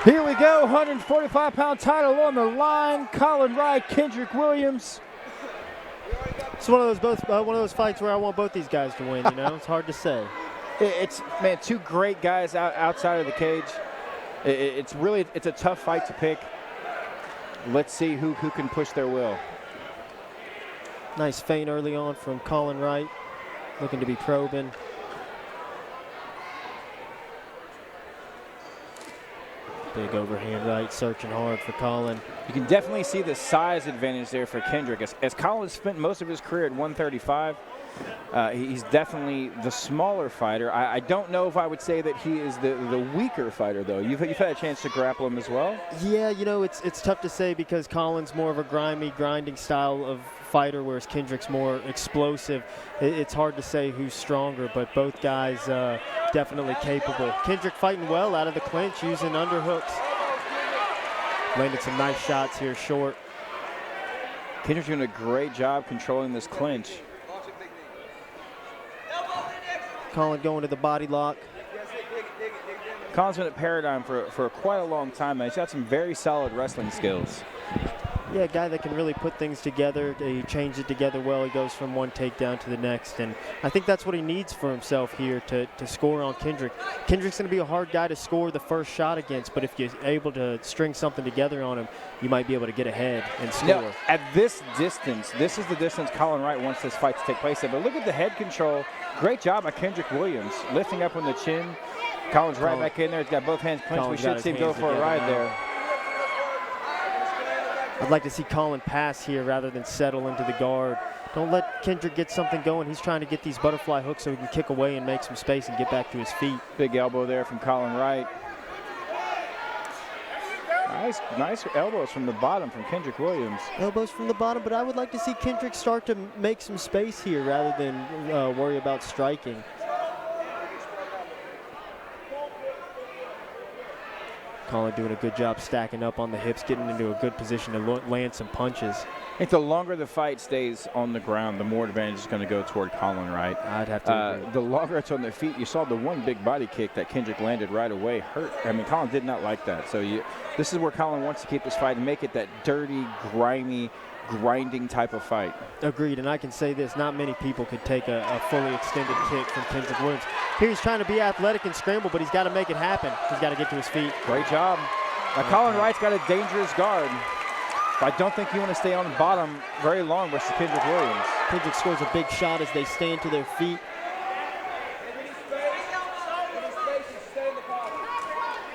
Here we go, 145-pound title on the line. Colin Wright, Kendrick Williams. It's one of those fights where I want both these guys to win. You know, it's hard to say. It's two great guys outside of the cage. It's a tough fight to pick. Let's see who can push their will. Nice feint early on from Colin Wright, looking to be probing. Big overhand right, searching hard for Colin. You can definitely see the size advantage there for Kendrick. As Colin spent most of his career at 135, he's definitely the smaller fighter. I don't know if I would say that he is the weaker fighter, though. You've had a chance to grapple him as well? Yeah, you know, it's tough to say because Colin's more of a grinding style of fighter, whereas Kendrick's more explosive. It's hard to say who's stronger, but both guys definitely capable. Kendrick fighting well out of the clinch, using underhooks. Landed some nice shots here short. Kendrick's doing a great job controlling this clinch. Colin going to the body lock. Colin's been at Paradigm for quite a long time now. He's got some very solid wrestling skills. Yeah, a guy that can really put things together. He changed it together well. He goes from one takedown to the next. And I think that's what he needs for himself here to score on Kendrick. Kendrick's going to be a hard guy to score the first shot against, but if you're able to string something together on him, you might be able to get ahead and score. Now, at this distance, this is the distance Colin Wright wants this fight to take place at. But look at the head control. Great job by Kendrick Williams, lifting up on the chin. Colin's right back in there. He's got both hands clenched. We should see him go for a ride there. I'd like to see Colin pass here rather than settle into the guard. Don't let Kendrick get something going. He's trying to get these butterfly hooks so he can kick away and make some space and get back to his feet. Big elbow there from Colin Wright. Nice elbows from the bottom from Kendrick Williams. Elbows from the bottom, but I would like to see Kendrick start to make some space here rather than worry about striking. Colin doing a good job stacking up on the hips, getting into a good position to land some punches. I think the longer the fight stays on the ground, the more advantage is going to go toward Colin Wright. I'd have to agree. The longer it's on their feet, you saw the one big body kick that Kendrick landed right away hurt. I mean, Colin did not like that. So this is where Colin wants to keep this fight and make it that dirty, grimy, grinding type of fight. Agreed, and I can say this, not many people could take a fully extended kick from Kendrick Williams. Here he's trying to be athletic and scramble, but he's got to make it happen. He's got to get to his feet. Great job. Now, Colin Wright's got a dangerous guard. I don't think you want to stay on the bottom very long versus Kendrick Williams. Kendrick scores a big shot as they stand to their feet.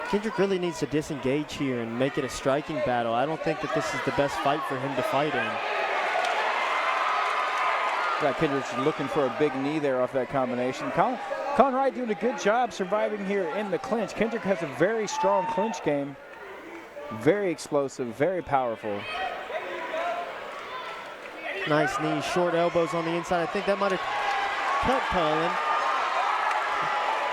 Kendrick really needs to disengage here and make it a striking battle. I don't think that this is the best fight for him to fight in. Yeah, Kendrick's looking for a big knee there off that combination. Colin Wright doing a good job surviving here in the clinch. Kendrick has a very strong clinch game. Very explosive, very powerful. Nice knees, short elbows on the inside. I think that might have cut Colin.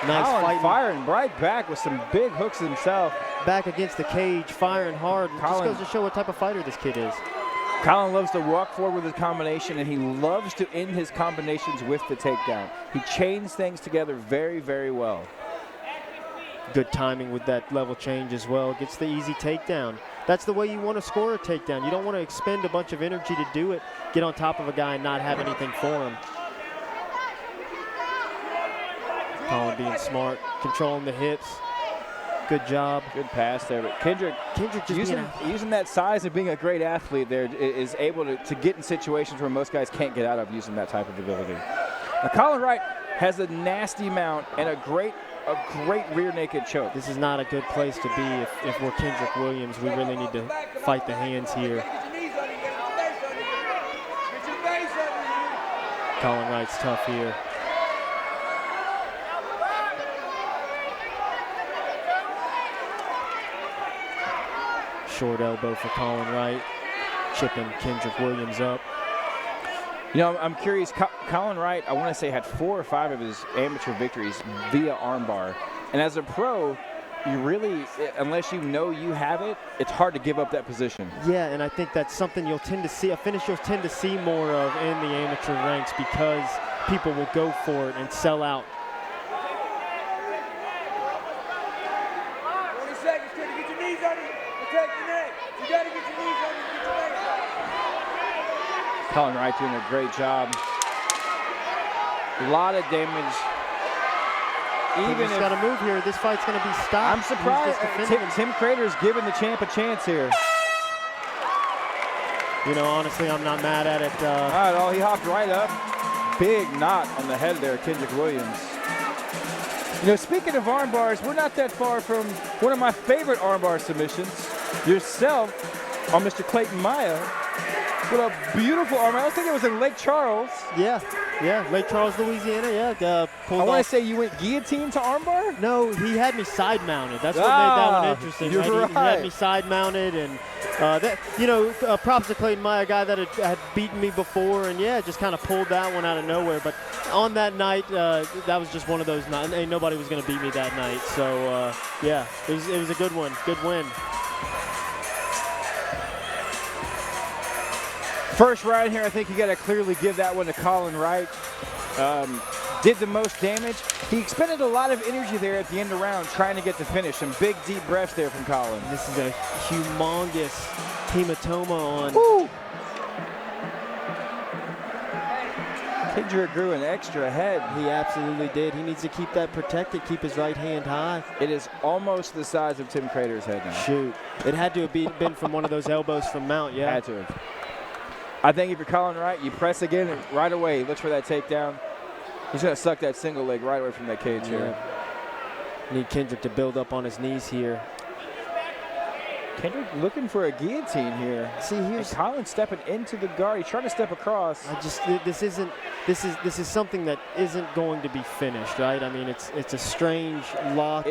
Nice Colin fighting. Firing right back with some big hooks himself. Back against the cage, firing hard. Just goes to show what type of fighter this kid is. Colin loves to walk forward with his combination, and he loves to end his combinations with the takedown. He chains things together very, very well. Good timing with that level change as well. Gets the easy takedown. That's the way you want to score a takedown. You don't want to expend a bunch of energy to do it. Get on top of a guy and not have anything for him. Colin being smart, controlling the hips. Good job. Good pass there. But Kendrick just using that size and being a great athlete there is able to get in situations where most guys can't get out of using that type of ability. Now, Colin Wright has a nasty mount and a great rear naked choke. This is not a good place to be if we're Kendrick Williams. We really need to fight the hands here. Colin Wright's tough here. Short elbow for Colin Wright, chipping Kendrick Williams up. You know, I'm curious, Colin Wright, I want to say, had 4 or 5 of his amateur victories via armbar. And as a pro, you really, unless you know you have it, it's hard to give up that position. Yeah, and I think that's something you'll tend to see, a finish you'll tend to see more of in the amateur ranks because people will go for it and sell out. 20 seconds, Kendrick, get your knee Colin Wright doing a great job. A lot of damage. Even if got to move here, this fight's going to be stopped. I'm surprised Tim Crater's giving the champ a chance here. You know, honestly, I'm not mad at it. Not at all. He hopped right up. Big knot on the head there, Kendrick Williams. You know, speaking of arm bars, we're not that far from one of my favorite armbar submissions. Yourself on Mr. Clayton Maya. What a beautiful armbar. I think it was in Lake Charles. Yeah, Lake Charles, Louisiana. Yeah, I want to say you went guillotine to armbar? No, he had me side mounted. That's what made that one interesting. You're right. He had me side mounted, and props to Clayton Maya, a guy that had beaten me before, and yeah, just kind of pulled that one out of nowhere. But on that night, that was just one of those nights. Ain't nobody was going to beat me that night. So yeah, it was a good one, good win. First round here, I think you got to clearly give that one to Colin Wright. Did the most damage. He expended a lot of energy there at the end of the round trying to get the finish. Some big, deep breaths there from Colin. This is a humongous hematoma on. Woo! Kendrick grew an extra head. He absolutely did. He needs to keep that protected, keep his right hand high. It is almost the size of Tim Crater's head now. Shoot. It had to have been from one of those elbows from Mount, yeah. Had to have. I think if you're Colin Wright, you press again and right away. He looks for that takedown. He's going to suck that single leg right away from that cage here. Need Kendrick to build up on his knees here. Kendrick looking for a guillotine here. See, here's Colin stepping into the guard. He's trying to step across. This is something that isn't going to be finished, right? I mean, it's a strange lock.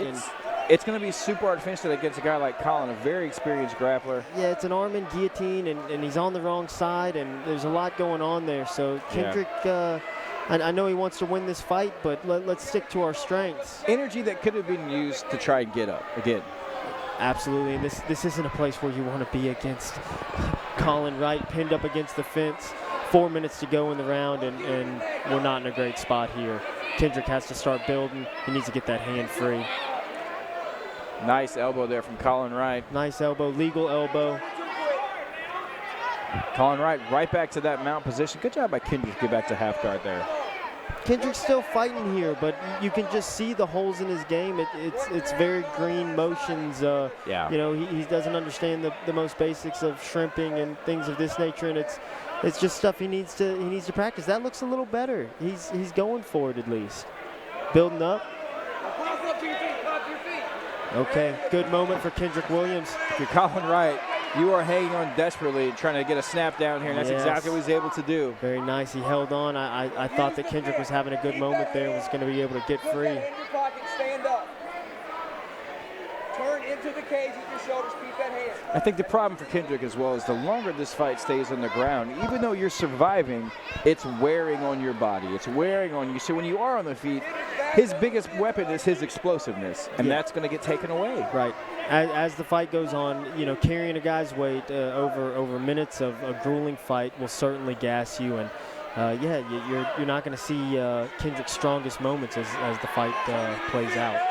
It's going to be super hard to finish it against a guy like Colin, a very experienced grappler. Yeah, it's an arm in guillotine, and he's on the wrong side, and there's a lot going on there. So Kendrick, I know he wants to win this fight, but let's stick to our strengths. Energy that could have been used to try and get up again. Absolutely, and this isn't a place where you want to be against Colin Wright, pinned up against the fence. 4 minutes to go in the round, and we're not in a great spot here. Kendrick has to start building. He needs to get that hand free. Nice elbow there from Colin Wright. Nice elbow, legal elbow. Colin Wright right back to that mount position. Good job by Kendrick to get back to half guard there. Kendrick's still fighting here, but you can just see the holes in his game. It's very green motions. You know, he doesn't understand the most basics of shrimping and things of this nature, and it's just stuff he needs to practice. That looks a little better. He's going for it at least. Building up. Okay, good moment for Kendrick Williams. If you're Colin Wright, you are hanging on desperately, trying to get a snap down here, and that's exactly what he's able to do. Very nice. He held on. I thought that Kendrick was having a good moment there, was going to be able to get free. Stand up. Turn into the cage with your shoulders. Keep that hand. I think the problem for Kendrick as well is the longer this fight stays on the ground, even though you're surviving, it's wearing on your body. It's wearing on you. So when you are on the feet, his biggest weapon is his explosiveness, and that's going to get taken away. Right. As the fight goes on, you know, carrying a guy's weight over minutes of a grueling fight will certainly gas you, and you're not going to see Kendrick's strongest moments as the fight plays out.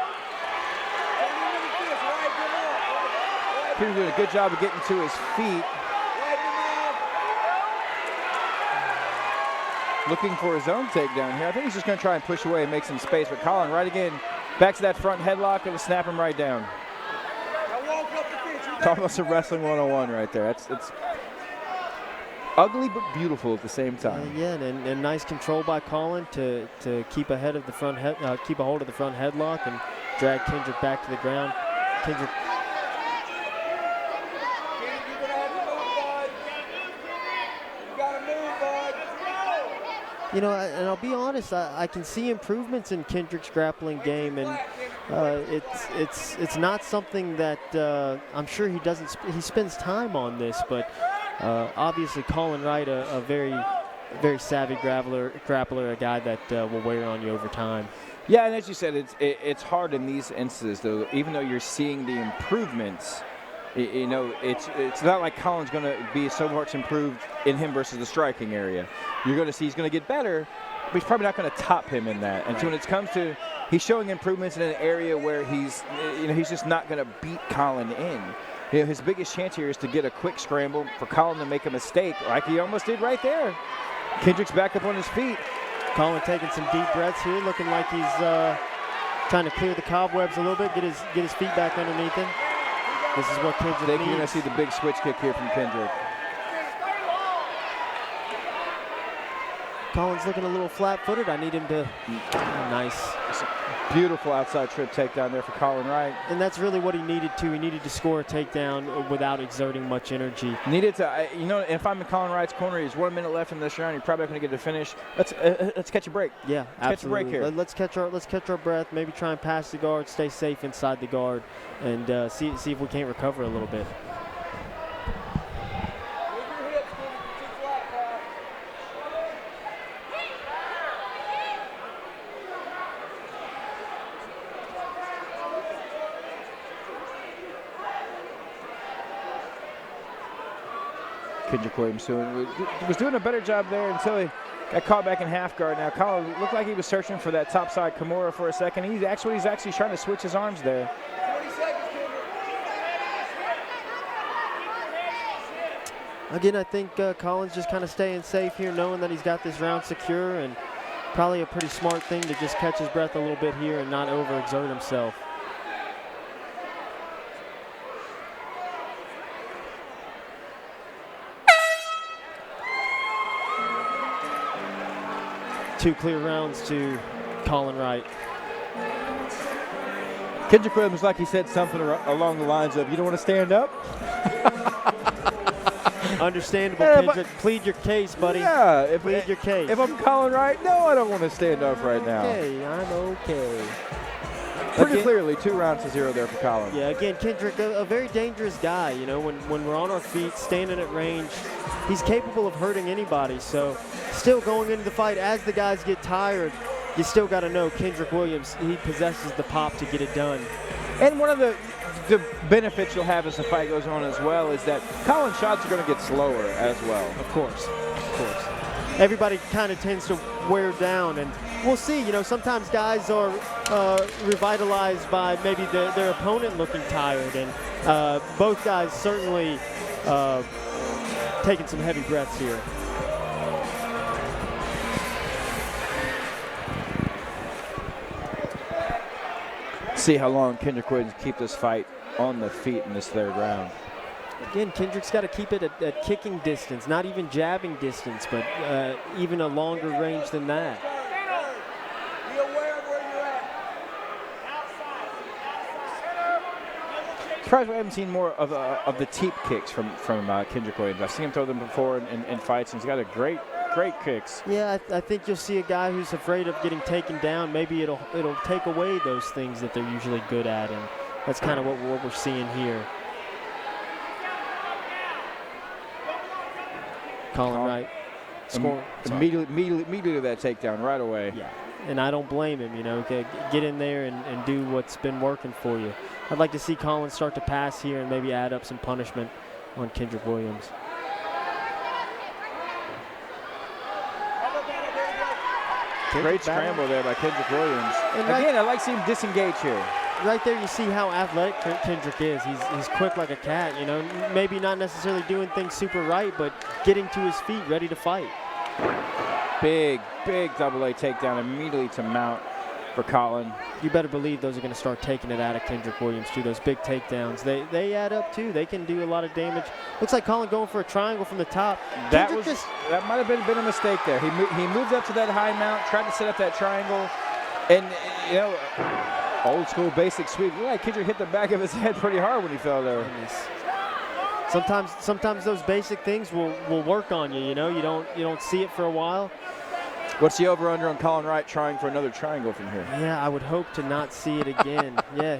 He's doing a good job of getting to his feet. Looking for his own takedown here. I think he's just going to try and push away and make some space. But Colin, right again, back to that front headlock and snap him right down. Talk about some wrestling 101 right there. It's ugly but beautiful at the same time. And nice control by Colin to keep ahead of the front keep a hold of the front headlock and drag Kendrick back to the ground. Kendrick. You know, and I'll be honest, I can see improvements in Kendrick's grappling game, and it's not something that I'm sure he spends time on this, but obviously Colin Wright, a very, very savvy grappler, a guy that will wear on you over time. Yeah, and as you said, it's hard in these instances, though, even though you're seeing the improvements. You know, it's not like Colin's going to be so much improved in him versus the striking area. You're going to see he's going to get better, but he's probably not going to top him in that. And so when it comes to he's showing improvements in an area where he's just not going to beat Colin in. His biggest chance here is to get a quick scramble for Colin to make a mistake like he almost did right there. Kendrick's back up on his feet. Colin taking some deep breaths here, looking like he's trying to clear the cobwebs a little bit, get his feet back underneath him. This is what Kendrick needs. You're going to see the big switch kick here from Kendrick. Colin's looking a little flat-footed. I need him to, nice. Beautiful outside trip takedown there for Colin Wright. And that's really what he needed to. He needed to score a takedown without exerting much energy. Needed to, if I'm in Colin Wright's corner, he's 1 minute left in this round. You're probably not going to get a finish. Let's catch a break. Yeah, absolutely. Catch a break here. Let's catch our breath. Maybe try and pass the guard, stay safe inside the guard, and see if we can't recover a little bit. Kendrick Williams was doing a better job there until he got caught back in half guard. Now Colin looked like he was searching for that topside Kimura for a second. He's actually trying to switch his arms there. 20 seconds, Kendrick. Again, I think Colin's just kind of staying safe here, knowing that he's got this round secure, and probably a pretty smart thing to just catch his breath a little bit here and not overexert himself. Two clear rounds to Colin Wright. Kendrick Williams, like he said something along the lines of, "You don't want to stand up?" Understandable, Yeah, Kendrick. Plead your case, buddy. Yeah. Plead your case. If I'm Colin Wright, no, I don't want to stand up right now. Okay, I'm okay. Pretty Again, clearly, 2 rounds to 0 there for Colin. Yeah, again, Kendrick, a very dangerous guy. You know, when we're on our feet, standing at range, he's capable of hurting anybody. So, still going into the fight, as the guys get tired, you still got to know Kendrick Williams, he possesses the pop to get it done. And one of the benefits you'll have as the fight goes on as well is that Colin's shots are going to get slower as well. Of course. Everybody kind of tends to wear down, and we'll see. You know, sometimes guys are revitalized by maybe their opponent looking tired, and both guys certainly taking some heavy breaths here. See how long Kendrick Williams keep this fight on the feet in this 3rd round. Again, Kendrick's got to keep it at kicking distance, not even jabbing distance, but even a longer range than that. Be aware of where you're at. Surprised we haven't seen more of the teep kicks from Kendrick Williams. I've seen him throw them before in fights, and he's got a great kicks. Yeah, I think you'll see a guy who's afraid of getting taken down. Maybe it'll take away those things that they're usually good at, and that's kind of what we're seeing here. Colin Wright scoring. Immediately that takedown right away. Yeah, and I don't blame him. You know, get in there and do what's been working for you. I'd like to see Colin start to pass here and maybe add up some punishment on Kendrick Williams. Great scramble there by Kendrick Williams. And again, I like seeing him disengage here. Right there, you see how athletic Kendrick is. He's quick like a cat, you know. Maybe not necessarily doing things super right, but getting to his feet, ready to fight. Big double A takedown immediately to mount for Colin. You better believe those are going to start taking it out of Kendrick Williams, too. Those big takedowns, they add up, too. They can do a lot of damage. Looks like Colin going for a triangle from the top. That might have been a mistake there. He moved up to that high mount, tried to set up that triangle, and, you know, old school basic sweep. Looked like Kendrick hit the back of his head pretty hard when he fell there. Sometimes those basic things will work on you. You know, you don't see it for a while. What's the over/under on Colin Wright trying for another triangle from here? Yeah, I would hope to not see it again. Yeah.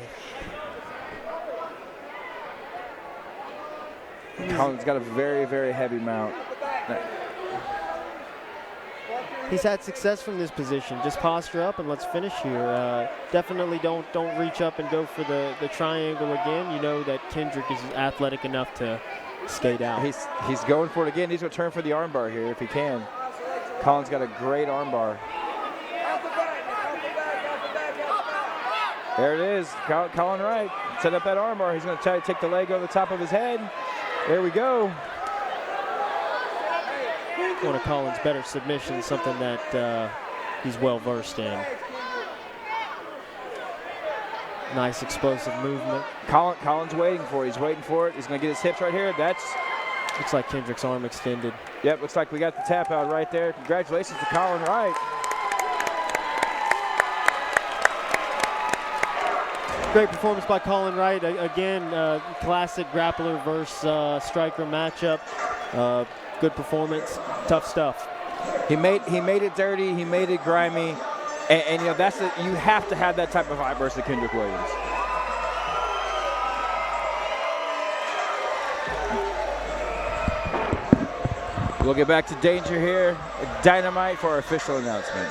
Colin's got a very heavy mount. He's had success from this position. Just posture up and let's finish here. Definitely don't reach up and go for the triangle again. You know that Kendrick is athletic enough to skate out. He's going for it again. He's going to turn for the armbar here if he can. Colin's got a great armbar. There it is. Colin Wright set up that armbar. He's going to try to take the leg over the top of his head. There we go. One of Colin's better submissions, something that he's well versed in. Nice explosive movement. Colin's waiting for it. He's waiting for it. He's going to get his hips right here. Looks like Kendrick's arm extended. Yep, looks like we got the tap out right there. Congratulations to Colin Wright. Great performance by Colin Wright. Again, classic grappler versus striker matchup. Good performance, tough stuff. He made it dirty. He made it grimy, and you know you have to have that type of fight versus Kendrick Williams. We'll get back to Danger here, Dynamite for our official announcement.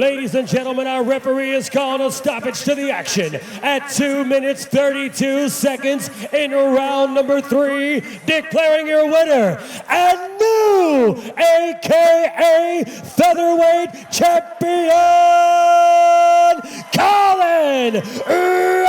Ladies and gentlemen, our referee has called a stoppage to the action at 2 minutes 32 seconds in round number 3, declaring your winner and new AKA featherweight champion, Colin Wright.